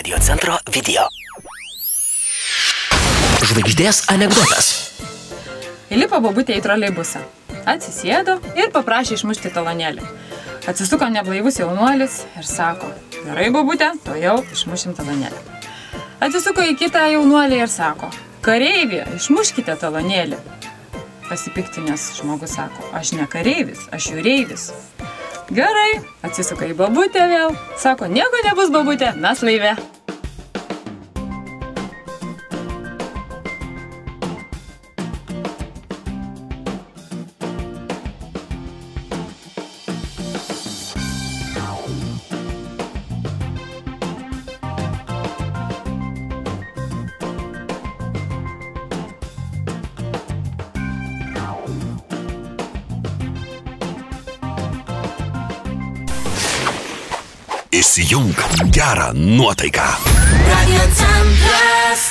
Radio centro video. Žvaigždės anekdotas. Įlipo bobutė į troleibusą. Atsisėdo ir paprašė išmušti talonėlį. Atsisuko neblaivus jaunuolis ir sako: gerai, bobutė, to jau išmušim talonėlį. Atsisuko į kitą jaunuolį ir sako: kareivį, išmuškite talonėlį. Pasipiktinęs žmogus sako: aš ne kareivis, aš jūreivis. Gerai, atsisuka į bobutę vėl, sako: nieko nebus, bobutė, mes laive. Įsijunk gerą nuotaiką. Radio centras.